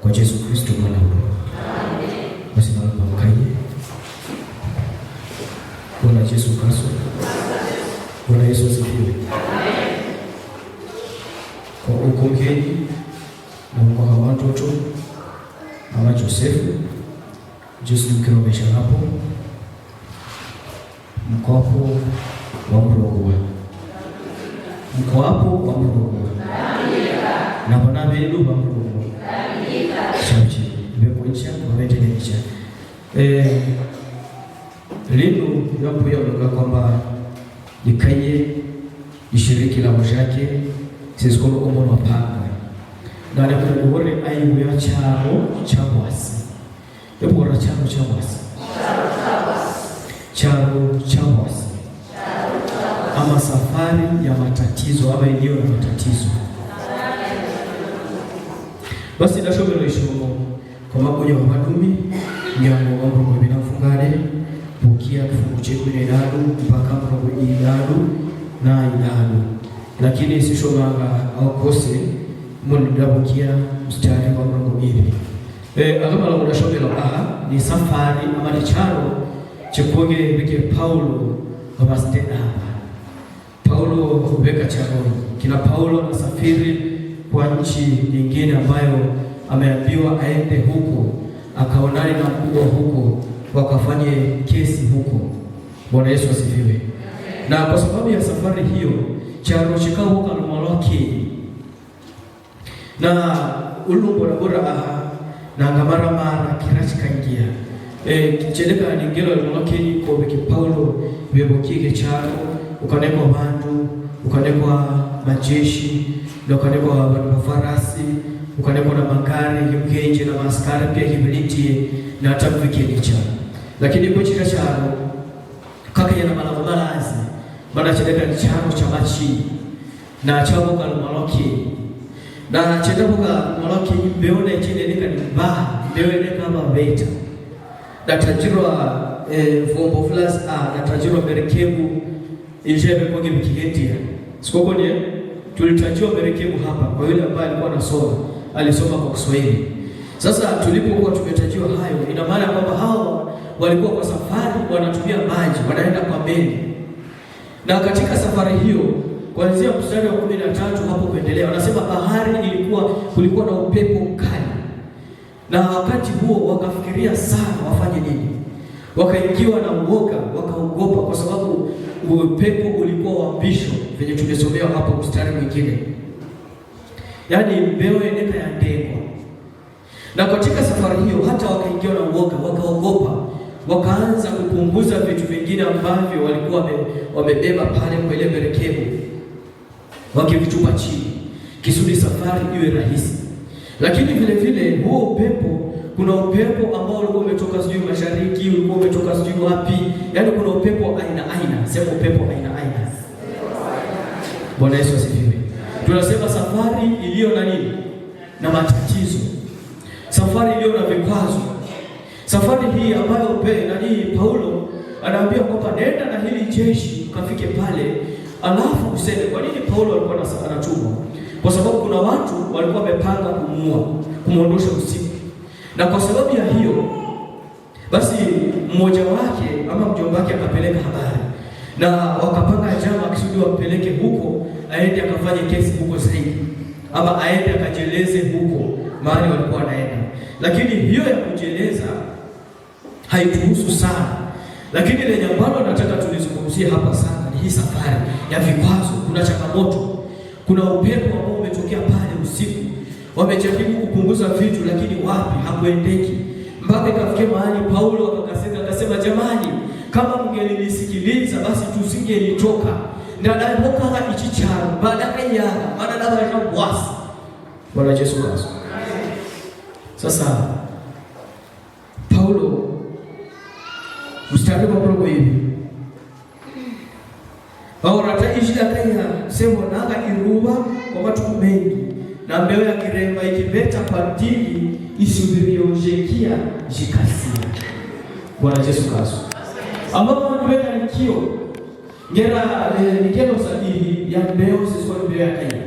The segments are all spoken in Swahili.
Kwa Yesu Kristo Bwana wetu. Basi naomba mkae. Bwana Yesu Kristo. Bwana Yesu asifiwe. Kwa ukongeni na kwa watoto Mama Josefu Yesu mkiromesha hapo mkopo wa mrogwa. Mkopo wa mrogwa. Na bana belu ba mrogwa. Sauti imekuja wametengenisha lino yapo ya kwamba ikaye ishiriki la mshake sisi kwa umono wapanga na nikuore ayu ya charo wasi yapo ra charo wasi ama safari ya matatizo ama eneo la matatizo. Basi ndashobora ishomo kwa magoja wa madumi nyango wa mrogo binafungane bukia kifungu chetu ni idadu mpaka mrogo idadu na idadu, lakini sishomanga au kose mwenda bukia mstari wa mrogo hivi akama la ndashobora ni safari ama ni charo chekoge beke Paulo wa stena Paulo kubeka charo kila Paulo anasafiri kwa nchi nyingine ambayo ameambiwa aende huko akaonane na mkubwa huko wakafanye kesi huko. Bwana Yesu asifiwe. Na kwa sababu ya safari hiyo charo chikao huko almoloki na ulubora bora na ngamara mara kirachika ingia kicheleka ningelo almoloki kwa beki Paulo bebokige charo ukanekwa bandu ukanekwa majeshi na ukanekwa mafarasi ukanekwa na magari yimkenje na maskari pia hibiliti na hata kufikiricha, lakini kwa chika charo kaka yana malazi bana chedeka ni charo cha machi na chabo kwa maloki na chedapo kwa maloki beone chine nika ni ba beone kama beta na tajirwa vombo flas na tajirwa merekebu injebe kwa kigendia sikoko ni tulitajiwa merekebu hapa kwa yule ambaye alikuwa anasoma alisoma kwa Kiswahili. Sasa tulipokuwa tumetajiwa hayo, ina maana kwamba hao walikuwa kwa safari wanatumia maji, wanaenda kwa meli. Na katika safari hiyo kuanzia mstari wa 13 hapo kuendelea wanasema bahari kulikuwa na upepo mkali. Na wakati huo wakafikiria sana wafanye nini. Wakaingiwa na uoga, wakaogopa kwa sababu upepo ulikuwa wa mbisho venye tumesomea hapo mstari mwingine. Yaani mbeo yeneka ya ndegwa. Na katika safari hiyo hata wakaingiwa na uoga, wakaogopa, wakaanza kupunguza vitu vingine ambavyo walikuwa wamebeba pale kwa ile merekebu. Wakivitupa chini, kisudi safari iwe rahisi. Lakini vile vile huo upepo, kuna upepo ambao ulikuwa umetoka sijui mashariki, ulikuwa umetoka sijui wapi. Yaani kuna upepo aina, sema upepo aina. Bwana Yesu asifiwe. Tunasema safari iliyo na nini? Na matatizo. Safari iliyo na vikwazo. Safari hii ambayo Paulo anaambia kwamba nenda na hili jeshi ukafike pale, alafu useme kwa nini Paulo alikuwa anatumwa? Kwa sababu kuna watu walikuwa wamepanga kumuondosha usiku. Na kwa sababu ya hiyo basi mmoja wake ama mjomba wake akapeleka habari. Na wakapanga jamaa kisudi wampeleke huko aende akafanye kesi huko zaidi ama aende akajeleze huko mahali walikuwa wanaenda. Lakini hiyo ya kujeleza haituhusu sana. Lakini lenye ambalo nataka tulizungumzie nizungumzie hapa sana ni hii safari ya vikwazo. Kuna changamoto, kuna upepo ambao umetokea pale usiku, wamejaribu kupunguza vitu, lakini wapi, hakuendeki. Mpaka ikafikia mahali Paulo akasema, jamani, kama mngenisikiliza basi tusingelitoka ndadaboka ichicharo badaka ya madadaba ya bwasi. Bwana Yesu Kristo. Sasa Paulo mstari wa Paulo hivi, Baurata ishida kaya sema nanga iruba kwa watu mengi na mbeo ya kiremba ikibeta padili isubiriojekia jikasia. Bwana Yesu Kristo. Ambapo wanaweka nikio ngera sahihi ya mbeo sisi kwa mbeo ya kaya.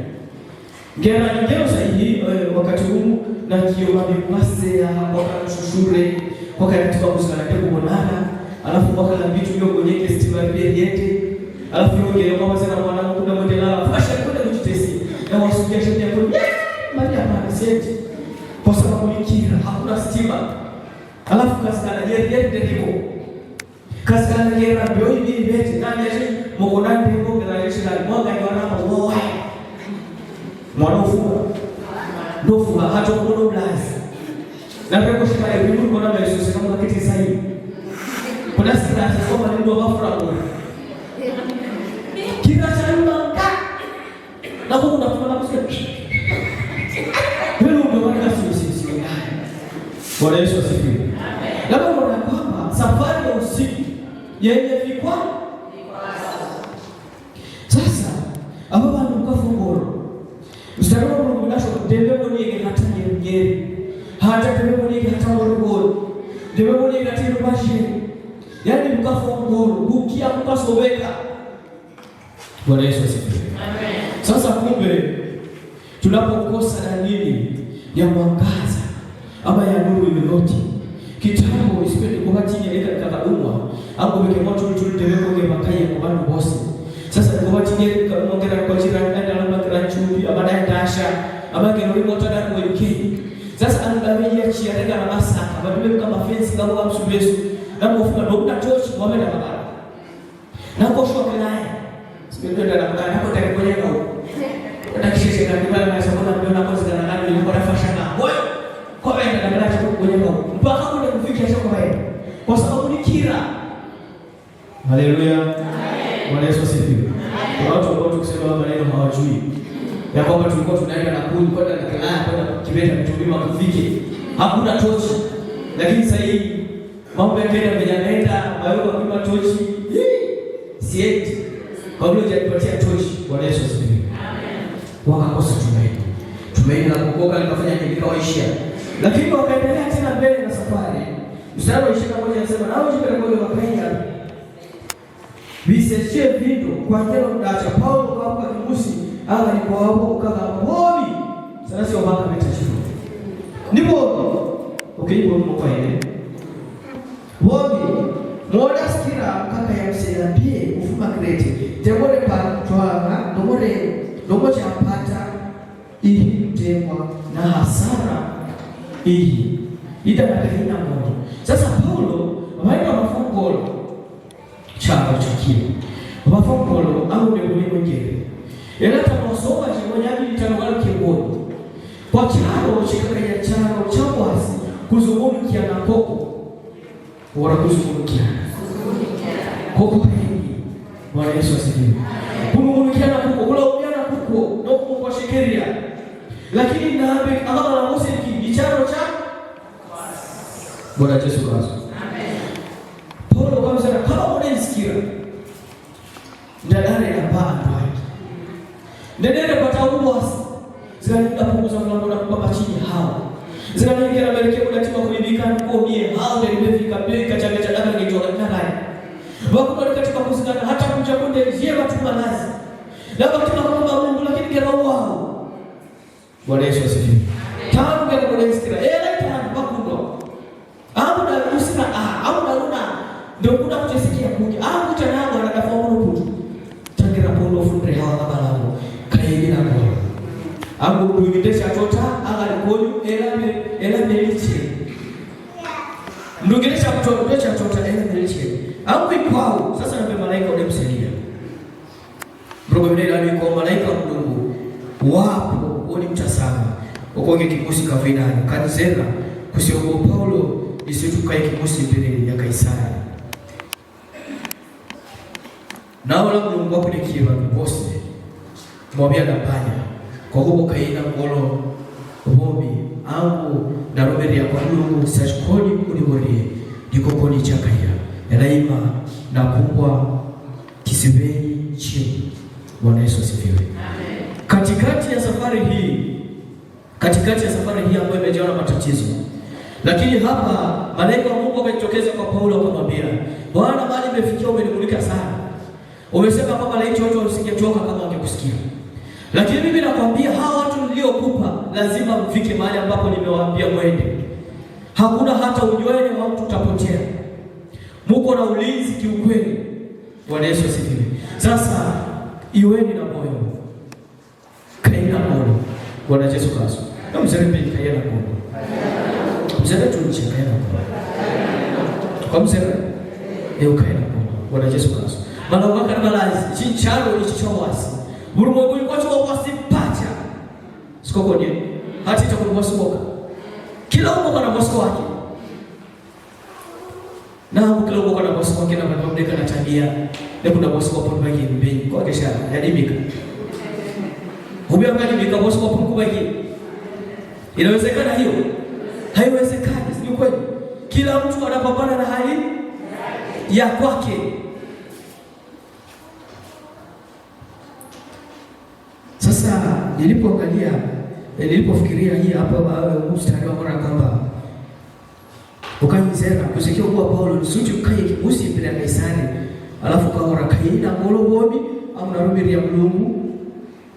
Ngera sahihi wakati huu na kio mabimase ya wakati shushure wakati tukakusana kuonana, alafu wakati vitu vyo kwenye festival pia yete. Alafu yeye kama sana mwanangu kuna modela fasha kwenda kujitesi na wasukia shati yako Maria Mariseti kwa sababu ni kira hakuna stima. Alafu kaskana yeye ndiko kaskana yeye ndio hivi beti nani yeye mkonani ndiko ngalaisha na mwanga yana mwa mwanafunga ndofu hata mkono blazi na pia kushika ile mtu kuna Yesu kama kiti sahihi kuna sita soma ndio wafura kila chama na kuna tunataka kusikia ndio sisi. Bwana Yesu asifiwe. Amen. Labda unaona kwamba safari ya usiku yenye vikwazo. Sasa ababa ndukafungoro mstari wa Mungu ndasho debebo ni hata ngeri hata debebo ni hata morogoro debebo ni hata rubashi, yani mkafungoro ukia mkasoweka. Bwana Yesu asifiwe. Amen. Sasa kumbe tunapokosa dalili ya mwangaza ama ya nuru yoyote, kitambo isipende kwa hati ya eka kadumwa au weke moto tuliteweko kwa makaya kwa bandu bosi. Sasa kwa hati ya mwongera kwa jirani na alama kranchubi abada ya dasha abake nuri moto na kwa UK. Sasa angalia ya chia rega na masa abadule kama fence kama wa msubesu na kufuka dokta torch mwamenda baba na koshwa kanaye sipende na mkana hapo takikonya kwa nakishe na kibala na sababu ndio na kozi na nani ilikuwa nafasha na wewe kwa wewe na ngalacha kwenye kwa mpaka kule kufikia sio kwa wewe kwa sababu ni kira. Haleluya. Bwana Yesu asifiwe. Kwa watu ambao tukisema maneno hawajui ya kwamba tulikuwa tunaenda na kuni kwenda na kelaa kwenda kibeta kutumia kufike hakuna tochi, lakini sasa hivi mambo yanaenda yanaenda bayo kwa tochi sieti Paulo alipatia tochi. Bwana Yesu asifiwe. Wakakosa tumaini la kuokoka likafanya likawaishia, lakini wakaendelea tena mbele na safari. Mstari wa 21 anasema nao jipe kwa wakaenda bisechie vindo kwa tena ndacha Paulo kwa kimusi ala ni kwa hapo kama bobi sana sio mpaka metachifu ndipo ukiipo kwa ile bobi moda skira kaka ya msaidia ufuma kreti temore pa toa ndomore cha pata hii mtemwa na hasara hii itakayina moja. Sasa Paulo waenda mafungolo chapa chakile mafungolo au ndio mwingine ela tanosoma chimojaji litangala kiboni kwa charo chikakaya charo chawasi kuzungumkia na koko wala kuzungumkia koko hii. Bwana Yesu asifiwe. Kuzungumkia na koko kula ubiana koko ndio kwa shekeria, lakini naambi akama na Mose kicharo cha Bwana Yesu Kristo. Amen. Paulo kama sana kama unasikia ndadare ya baba ndadare pata uwasi zinaenda kupunguza mlango na kubaba chini hao zinaingia na melekeo katika kuibika kwa mie hao ndio imefika peka changa cha damu ndio ndani wako katika kuzikana hata kuja kunde je watu malazi labda tunaomba Mungu lakini kama wao. Bwana Yesu asifiwe. Tangu kwa kulensikira tangu bakundo au na usina au na una ndio kuna kutesikia Mungu au kutanao anadafaulu kutu tangira Paulo fundre hawa babalao kaidina kwa au kuitesha tota angalikoyu ela meliche ndugilisha kutoa tota ela meliche au kwao. Sasa na malaika wale msema kavinani kanzera kusiogo Paulo isitukaye kimosi mbele ya Kaisari nawe la Mungu wakulikiwa bose mwabia napanya kwa huko kaina ngolo bombi angu na roberi ya kwa Mungu sashkoni kuliborie dikokoni chakaya elaima na kumbwa kisibeni chini. Bwana Yesu asifiwe. Amen. Katikati ya safari hii ambayo imejawa na matatizo, lakini hapa malaika wa Mungu akajitokeza kwa Paulo akamwambia, Bwana, bali imefikia umenimulika sana. Umesema kwamba laiti watu wasingetoka kama wangekusikia. Lakini mimi nakwambia hawa watu niliokupa lazima mfike mahali ambapo nimewaambia mwende. Hakuna hata unywele wa mtu utapotea. Muko na ulinzi kiukweli. Bwana Yesu asifiwe. Sasa iweni na moyo. Kaina moyo. Bwana Yesu Kristo. Na mzerebe kaina moyo. Mzerebe tunchi kaina moyo. Kwa mzerebe kaina moyo. Bwana Yesu Kristo. Malaika kanabalazi chincharo ichichowasi. Burumo kwa chwa wasi pacha. Sikoko ni hata itakuwa soka. Kila mmoja ana bosi wake. Na kila mmoja ana bosi wake na mabadiliko na tabia. Na kuna bosi wako kwa bagi mbili. Kwa kesha yadimika. Hubia bagi mbika bosi wako kwa bagi. Inawezekana hiyo? Haiwezekani, sio kweli? Kila mtu anapambana na hali ya kwake. Sasa nilipofikiria hii hapa mstari wa mara kwamba ukanyizera kusikia kwa Paulo nisuti ukaye kibusi mbele ya Kaisari alafu kaora kaina ngolo bobi au na rumiri ya Mungu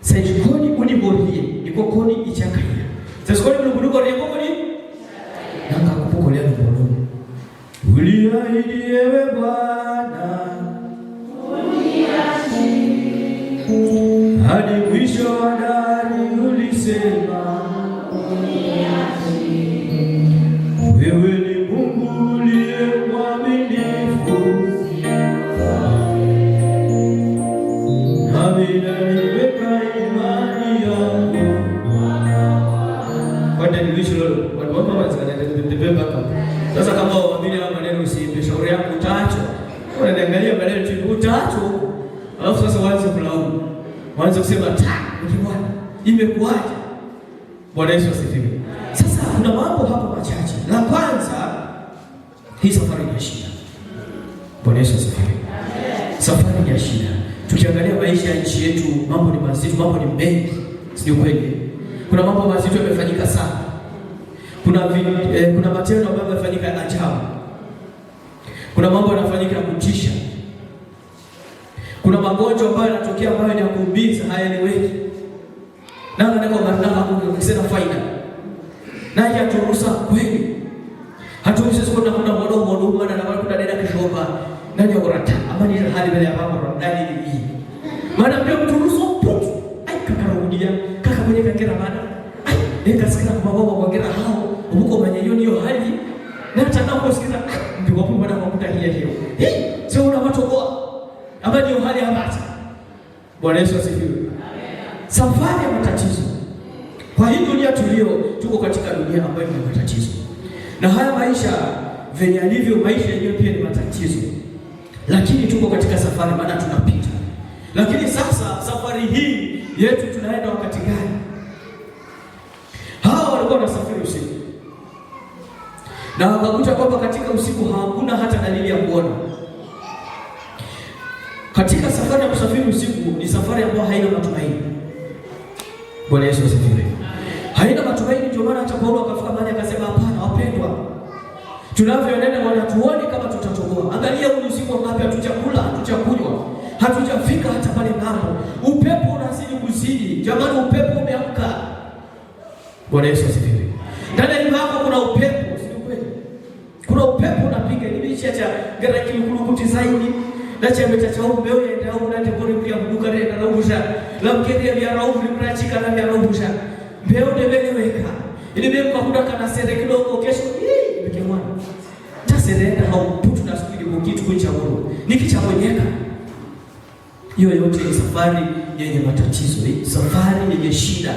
sajikoni uniborie ikokoni ichakaya sasa kwa Mungu ndiko reko koni nanga kupokolea Mungu uliahidi ewe Bwana hadi mwisho wa dari ulisema wewe ni Mungu uliye mwaminifu nami naliweka imani yangu kwa nini mwisho lolo watu wanatembea kama sasa kama waamini haya maneno usiimbe shauri yako utaacho unaangalia maneno tu utaacho alafu sasa waanze kulaumu waanze kusema Bwana imekuaje. Bwana Yesu asifiwe. Sasa kuna mambo hapo machache. La kwanza, hii safari ni shida. Bwana Yesu asifiwe. Safari ni shida. Tukiangalia maisha ya nchi yetu, mambo ni mazito, mambo ni mengi. Sio kweli? Kuna mambo mazito yamefanyika sana. Kuna matendo ambayo yamefanyika ya ajabu. Kuna mambo yanafanyika ya kutisha. Kuna magonjwa ambayo yanatokea ambayo ni ya kuumiza, hayaeleweki. Na ndio maana kusema faida. Na haturuhusa kweli. Haturuhusa sio kuna mdomo maana na kuna dada kishoba. Nani yorata? Ama ni hali bila ya baba ndani hii. Maana pia mturuhusa putu. Ai kakarudia, kaka mwenye kakera maana. Ai nikasikia kwa baba mwongera hao. Huko manyanyo hiyo hali. Na tutakaposikiza ndio wapo baada ya kukuta hiyo. Sio una matokoa. Ama ndio hali ya bata. Bwana Yesu asifiwe. Amen. Safari ya matatizo. Kwa hii dunia tuko katika dunia ambayo ina matatizo. Na haya maisha venye alivyo maisha yenyewe pia ni matatizo. Lakini tuko katika safari maana tunapita. Lakini sasa safari hii yetu tunaenda wakati gani? Hawa walikuwa wanasafiri usiku. Na wakakuta kwamba katika usiku hakuna hata dalili ya kuona. Katika safari ya kusafiri usiku ni safari ambayo haina matumaini. Bwana Yesu asifiwe. Haina matumaini, ndio maana hata Paulo akafika mahali akasema hapana wapendwa. Tunavyoenda Bwana tuone kama tutatoboa. Angalia huu usiku ngapi hatujakula, hatujakunywa. Hatujafika hata pale ng'ambo. Upepo unazidi kuzidi. Jamani upepo umeamka. Bwana Yesu asifiwe. Ndani ya hapo kuna upepo, sio kweli? Kuna upepo unapiga nilisha cha gara kilukulukuti zaidi. Nacha metacha umbeo ya ndao na tepori pia kuduka renda na ubusha. La mkende ya raufu mrachika na ya raubusha. Mbeo ndebeleweka. Ili mbeo kwa kana sere kidogo kesho hii bikemwana. Taserenda au putu na sikili mkitu kucha wao. Nikichawonyeka. Hiyo yote ni safari yenye matatizo, safari yenye shida.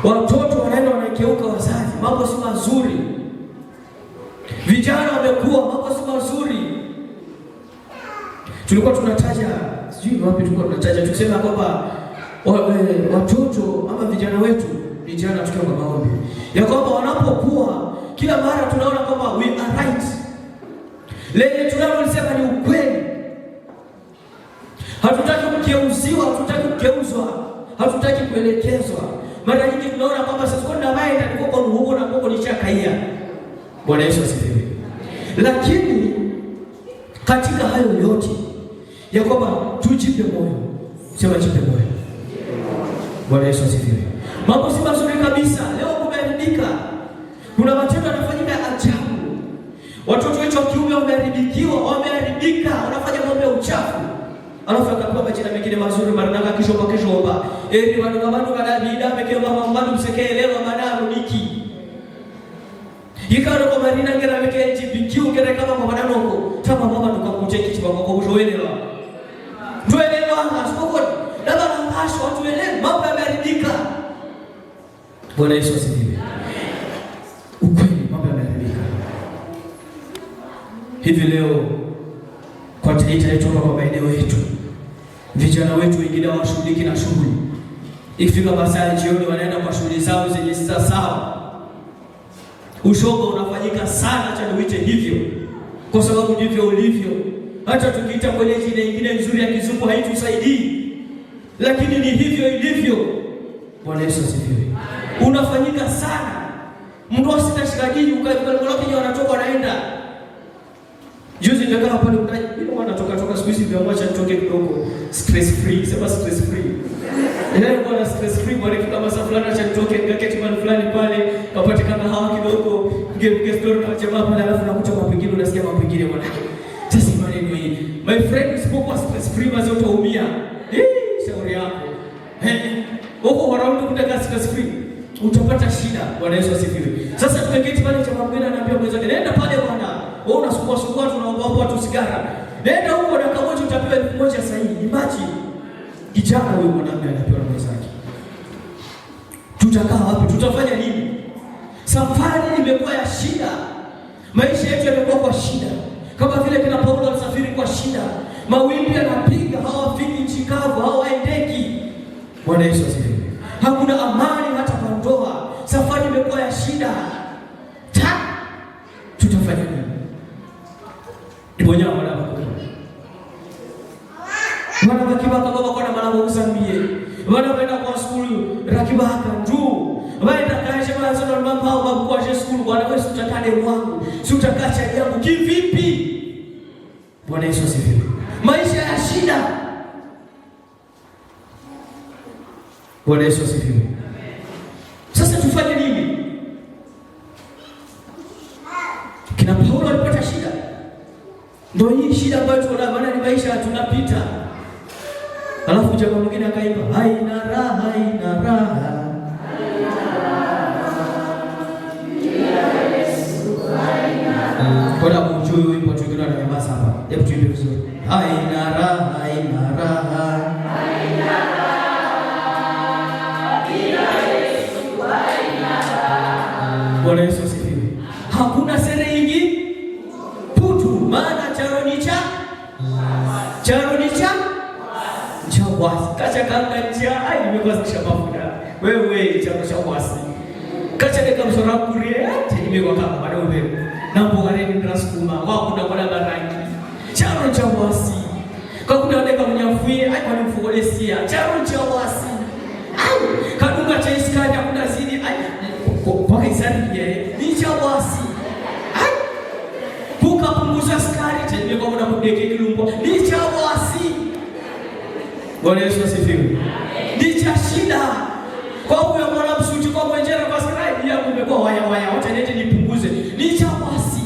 Watoto wanaenda wanakeuka wazazi, mambo si mazuri. Vijana wamekuwa, mambo si mazuri. Tulikuwa tunataja, sijui wapi tulikuwa tunataja, tukisema kwamba watoto ama vijana wetu, vijana tukiwa kwa maombi, ya kwamba wanapokuwa kila mara tunaona kwamba we are right. Lenye tunalolisema ni ukweli. Hatutaki kugeuziwa, hatutaki kugeuzwa, hatutaki kuelekezwa. Mara nyingi tunaona kwamba sasa kuna wewe ndio kwa huko na huko ni chakaia. Bwana Yesu asifiwe. Lakini katika hayo yote ya kwamba tujipe moyo. Sema jipe moyo. Bwana Yesu asifiwe. Mambo si mazuri kabisa. Leo kumeharibika. Kuna matendo yanafanyika ajabu. Watoto wetu wa kiume wameharibika, wanafanya mambo ya uchafu. Alafu akapewa majina mengine mazuri maranaka kishoba. Eri bantu kadabida mekeba mamadu msekeelewa manaro niki. Yikaro kwa marina ngera mekeji bikiu ngera kama mabananoko. Tama mama tukakuche kichwa kwa kuzoelewa. Tuelewa asoko. Daba ngasho tuelewe mambo yameharibika. Bwana Yesu asifiwe. Ukweli mambo yameharibika. Hivi leo kwa Taita yetu kwa maeneo yetu, vijana wetu wengine washughuliki na shughuli. Ikifika masaa jioni wanaenda kwa shughuli zao zenye si sawa. Ushoga unafanyika sana, acha niwite hivyo, kwa sababu ndivyo ulivyo. Hata tukiita kwenye jina nyingine nzuri ya kizungu haitusaidii, lakini ni hivyo ilivyo. Bwana Yesu asifiwe. Unafanyika sana. Mtu asitashikajini ukaikoloki wanatoka wanaenda. Juzi ndio kama pale mtaji bila wanatoka siku hizi vya mwacha nitoke kidogo stress free, sema stress free. Leo bwana stress free bwana, kama saa fulani acha nitoke ngaketi mahali fulani pale kapate kama hawa kidogo ngeke story na jamaa pale, alafu nakuta mapigano, unasikia mapigano bwana. Sasa maneno hii my friend, usipokuwa stress free basi utaumia. Shauri yako. Huko wanaona kutaka stress free utapata shida. Bwana Yesu asifiwe. Sasa tukaketi pale jamaa mwingine ananiambia mwenzake, nenda pale bwana, wewe unasumbua tunaomba watu sigara. Nenda huko na kama utapewa 1000 sahihi. Imagine kijana huyo mwanamke anapewa na mwenzake. Tutakaa wapi? Tutafanya nini? Safari imekuwa ya shida. Maisha yetu yamekuwa kwa shida. Kama vile kina Paulo alisafiri kwa shida. Mawimbi yanapiga, hawafiki nchi kavu, hawaendeki. Bwana Yesu asifiwe. Hakuna amani hata kwa ndoa. Safari imekuwa ya shida. Tutafanya nini? Ibonya wana bakuru. Wana bakibaka baba kwa malango usambie. Wana baenda kwa skulu rakibaka njoo. Baenda kaje mwanzo na mama au babu kwa skulu, wana wewe utakane mwangu. Si utakacha yangu kivipi? Bwana Yesu asifiwe. Maisha ya shida. Bwana Yesu asifiwe. Sasa tufanye nini? Kina Paulo alipata shida. Ndio hii shida ambayo tunaona, maana ni maisha tunapita. Alafu jamaa mwingine akaimba, haina raha, haina raha. Bila Yesu haina raha. Kwa sababu huyu wimbo tukio na nyamaza hapa. Hebu tuimbe vizuri. Haina raha, haina raha. Haina raha. Bila Yesu haina raha. Bwana Yesu asifiwe. Hakuna sereingi putu, maana charonicha chawasi kacha kanga cha ai nimekuwa kishabafuda wewe chawasi kacha deka msora kurie nimekuwa kama bado wewe na mbogareni ndraskuma wao kuna bwana barangi charo chawasi kwa kuna deka mnyafui ai kwa mfugolesia charo chawasi ai kadunga cha iskanya kuna zidi ai kwa isani yeye ni chawasi ai kukapunguza skari tena kwa kuna kudeke kilumbo ni chawasi. Bwana Yesu asifiwe. Ndicha shida. Kwa huyo mwana msuti kwa mwenjera kwa sarai ya kumekuwa waya wacha nete nipunguze. Ndicha wasi.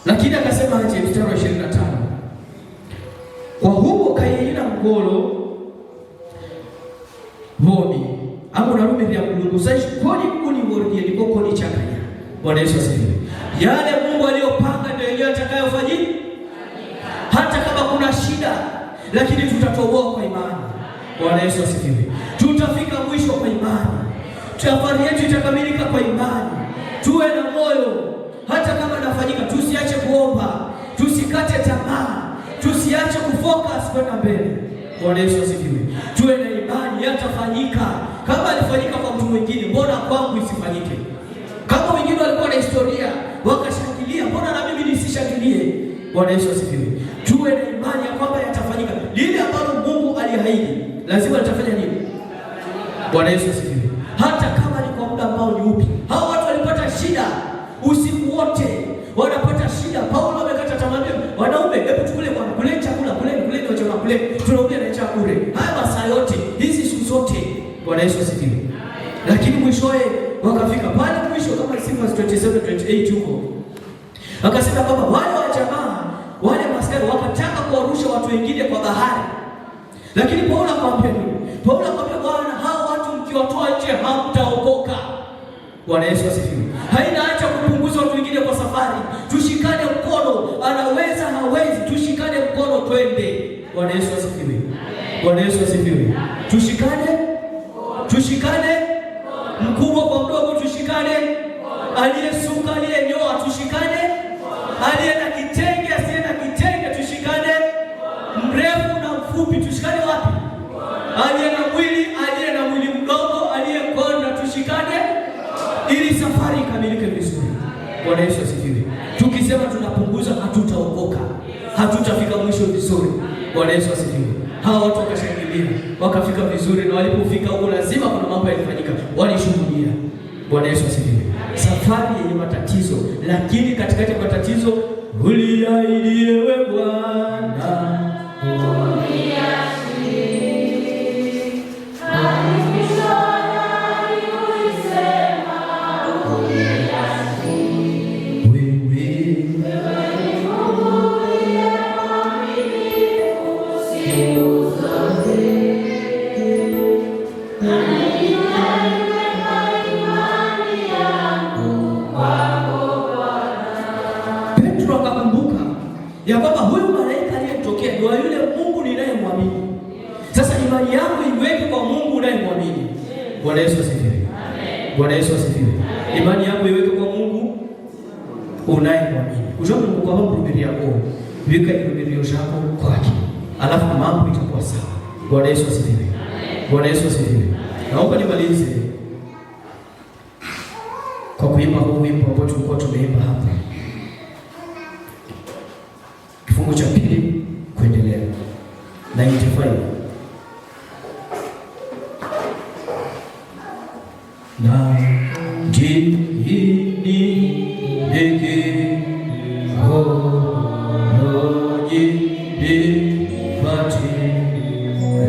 Lakini akasema aje mstari wa 25. Kwa huo kaina ngolo boni amo na rume ya Mungu sasa koni kuni wordie liko koni chakanya. Bwana Yesu asifiwe. Yale Mungu aliyopanga ndio yeye atakayofanyika. Hata kama kuna shida, lakini tutatoboa kwa imani. Bwana Yesu asifiwe. Tutafika mwisho kwa imani. Safari yetu itakamilika kwa imani. Tuwe na moyo, hata kama nafanyika, tusiache kuomba, tusikate tamaa, tusiache kufocus kwenda mbele. Bwana Yesu asifiwe. Tuwe na imani, yatafanyika. Kama alifanyika kwa mtu mwingine, mbona kwangu isifanyike? Kama wengine walikuwa na historia wakashangilia, mbona na mimi nisishangilie? Bwana Yesu asifiwe. Tuwe na imani ya kwamba yatafanyika. Lile ambalo Mungu aliahidi, lazima litafanya nini? Bwana Yesu asifiwe. Hata kama ni kwa muda ambao ni upi. Hao watu walipata shida usiku wote, wanapata shida. Paulo amekata tamaa, wanaume, hebu tukule bwana, kule chakula, kule chakula, kule tunaongea na chakula. Haya masaa yote, hizi siku zote. Bwana Yesu asifiwe. Lakini mwishowe wakafika pale mwisho, kama Sifa 27:28 huko. Akasema kwamba wale wa jamaa, wale maskari wakataka kuwarusha watu wengine kwa bahari. Lakini Paulo akamwambia nini? Paulo akamwambia, Bwana, hao watu mkiwatoa nje hamtaokoka. Bwana Yesu asifiwe. Haina haja kupunguza watu wengine kwa safari. Tushikane mkono, anaweza hawezi, tushikane mkono twende. Bwana Yesu asifiwe. Bwana Yesu asifiwe. Tushikane mkubwa kwa mdogo, tushikane aliyesuka, aliyenyoa, tushikane aliye na kitenge, asiye na kitenge, tushikane mrefu na mfupi, tushikane wapi? Aliye na mwili mdogo, aliyekonda, tushikane ili safari ikamilike vizuri. Bwana Yesu asifiwe. Tukisema tunapunguza, hatutaokoka, hatutafika mwisho vizuri. Bwana Yesu asifiwe. Hawa watu wakashangilia, wakafika vizuri, na walipofika huko lazima kuna mambo yalifanyika, walishuhudia. Bwana Yesu asifiwe. Safari yenye matatizo, lakini katikati ya matatizo, uliahidi wewe Bwana, ya kwamba huyu malaika aliyemtokea ndio yule Mungu ninayemwamini. Sasa imani yangu iweke kwa Mungu unayemwamini. Bwana Yesu asifiwe. Amen. Bwana Yesu asifiwe. Imani yangu iweke kwa Mungu unayemwamini. Ujapo Mungu kwa mhubiri yako, weka mhubiri yako kwake. Alafu mambo itakuwa sawa. Bwana Yesu asifiwe. Amen. Bwana Yesu asifiwe. Naomba nimalize kwa kuimba huu wimbo ambao tulikuwa tumeimba hapa. Kifungu cha pili kuendelea 95. Na jini deke hoji dipati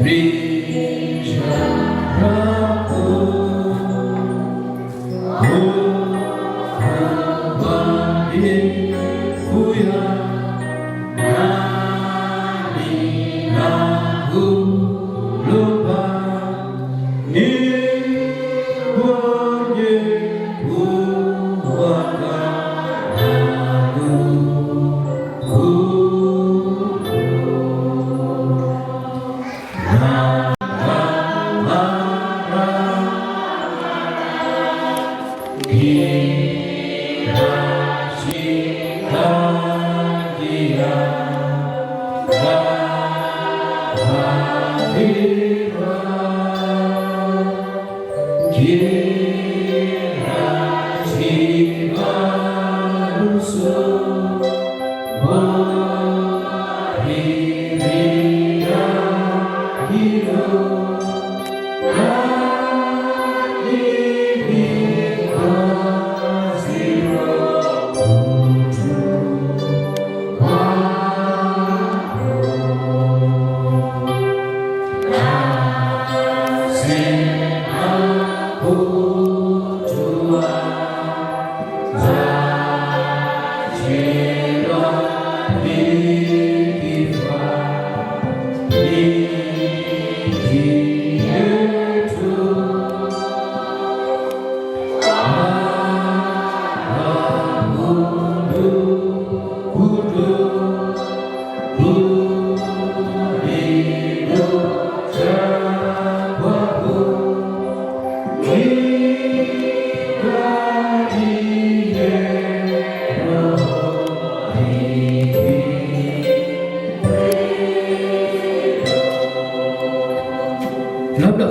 risha rako wabadi fuya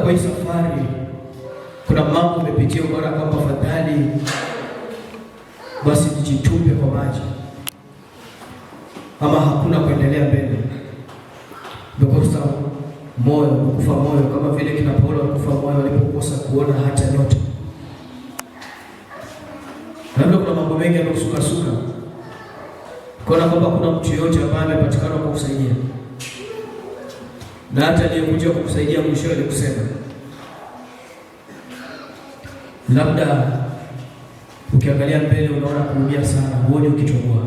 kwa hii safari kuna mambo umepitia, unaona kwamba fadhali basi nijitupe kwa maji, ama hakuna kuendelea mbele, umekosa moyo, umekufa moyo, kama vile kina Paulo walikufa moyo walipokosa kuona hata nyota. Labda kuna mambo mengi yanakusukasuka, kuona kwamba kuna mtu yote ambaye amepatikana kwa kusaidia, na hata aliyekuja kukusaidia mwisho alikusema. Labda ukiangalia mbele unaona kuumia sana, huoni ukitoboa.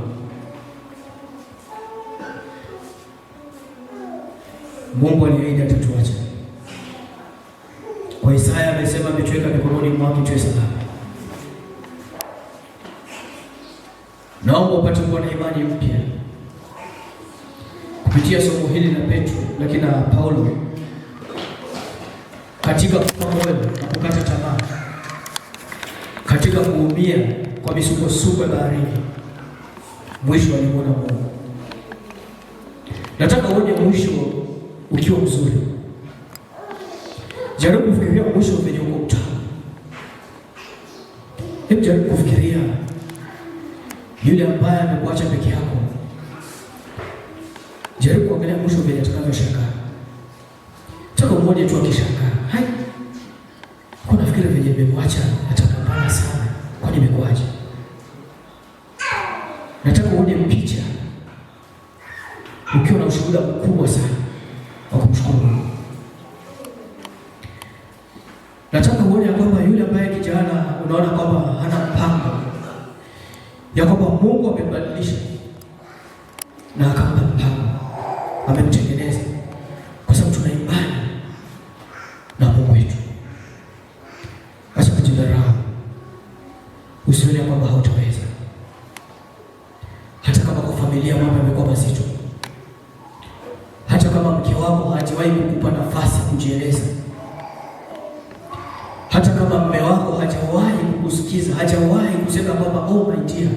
Mungu aliahidi atatuacha. Kwa Isaya amesema ametuweka mikononi mwake tuwe salama. Naomba upate kuwa na imani mpya kupitia somo hili la Petro, lakini na Paulo, katika kufa moyo na kukata tamaa, katika kuumia kwa misukosuko ya baharini, mwisho alimuona Mungu. Nataka uone mwisho ukiwa mzuri. Jaribu kufikiria mwisho wenye uko mtamu. Hebu jaribu kufikiria yule ambaye amekuacha peke yako. Jaribu kuangalia mwisho wenye atakavyoshangaa. Taka umoja tu akishangaa. Hai. Kuna fikira venye nimemwacha atakapana sana. Kwani nimekuacha? Nataka uone picha ukiwa na ushuhuda mkubwa sana wa kumshukuru Mungu. Nataka uone ya kwamba yule ambaye kijana unaona kwamba hana mpango, ya kwamba Mungu amebadilisha na akampa mpango, amemtengeneza, kwa sababu tuna imani na Mungu wetu. Acha kujidharau, usione kwamba hautaweza. Hata kama kwa familia mambo yamekuwa mazito, hata kama mke wako hajawahi kukupa nafasi kujieleza, hata kama mume wako hajawahi kukusikiza, hajawahi kusema kwamba oh my dear,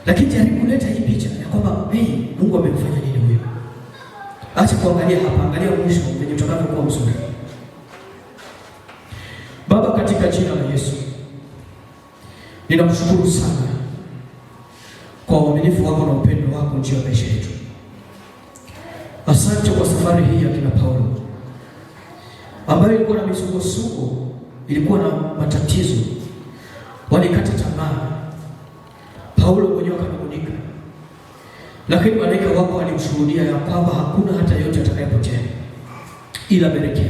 lakini jaribu kuleta hii picha ya kwamba hey, Mungu amemfanya nini huyo. Acha kuangalia hapa, angalia mwisho wenye utakavyokuwa mzuri. Baba, katika jina la Yesu, ninakushukuru sana kwa uaminifu wako na upendo wako juu ya maisha yetu. Asante kwa safari hii ya kina Paulo ambayo ilikuwa na misukosuko, ilikuwa na matatizo, walikata tamaa. Paulo mwenyewe akanung'unika, lakini malaika wako alimshuhudia ya kwamba hakuna hata yote atakayepotea ila barikiwa.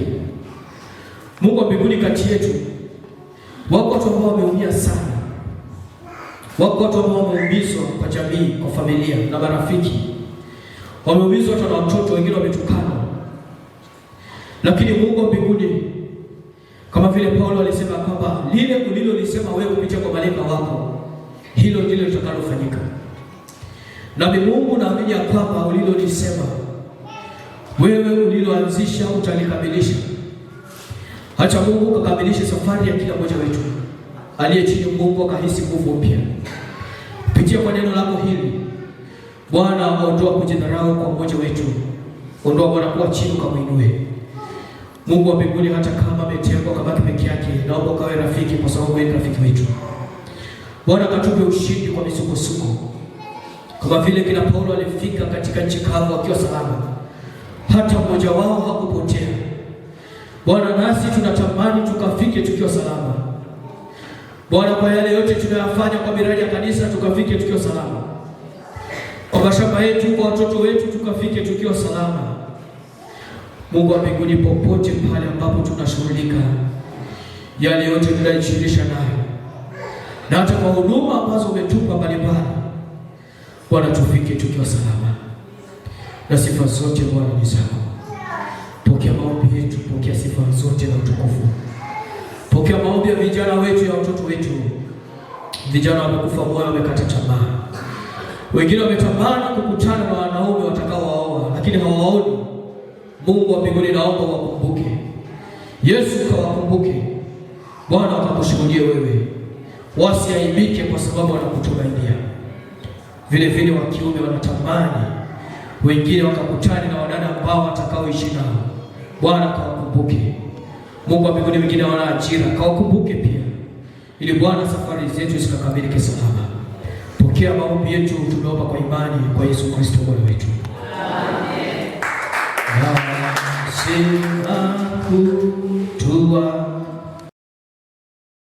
Mungu wa mbinguni, kati yetu wako watu ambao wameumia sana, wako watu ambao wameumizwa kwa jamii, kwa familia na marafiki, wameumizwa hata na watoto, wengine wametukana. Lakini Mungu wa mbinguni, kama vile Paulo alisema kwamba lile ulilolisema wewe kupitia kwa malaika wako, hilo ndilo litakalofanyika. Na Mungu, naamini ya kwamba ulilolisema wewe, uliloanzisha utalikamilisha. Acha Mungu kakamilishe safari ya kila mmoja wetu aliye chini. Mungu akahisi nguvu mpya kupitia kwa neno lako hili. Bwana, ondoa kujidharau kwa mmoja wetu, ondoa Bwana kuwa chini ukamwinue. Mungu wa mbinguni, hata kama ametengwa kabaki peke yake, naomba ukawe rafiki, kwa sababu wewe ni rafiki wetu. Bwana, katupe ushindi kwa misukosuko, kama vile kina Paulo alifika katika nchi kavu akiwa salama, hata mmoja wao hakupotea. Bwana, nasi tunatamani tukafike tukiwa salama. Bwana, kwa yale yote tunayofanya kwa miradi ya kanisa, tukafike tukiwa salama. Kwa mashamba yetu, kwa watoto wetu, tukafike tukiwa salama. Mungu wa mbinguni, popote pale ambapo tunashughulika, yale yote tunajishughulisha nayo, na hata kwa huduma ambazo umetupa mbalimbali, Bwana, tufike tukiwa salama. Na sifa zote Bwana ni zako. Pokea maombi yetu, pokea sifa zote na utukufu. Pokea maombi ya vijana wetu, ya watoto wetu. Vijana wamekufa moyo, wamekata tamaa. Wengine wametamani kukutana na wanaume watakaowaoa, lakini hawaoni. Mungu wa mbinguni, naomba wakumbuke. Yesu, kawakumbuke Bwana, wakakushuhudie wewe, wasiaibike kwa sababu wanakutumainia. Vile vile wa kiume wanatamani wengine wakakutane na wadada ambao watakaoishi nao. Bwana kawakumbuke. Mungu wa mbinguni, wengine wana ajira, kawakumbuke pia, ili Bwana safari zetu zikakamilike salama. Pokea maombi yetu, tumeomba kwa imani kwa Yesu Kristo Bwana wetu. Amen.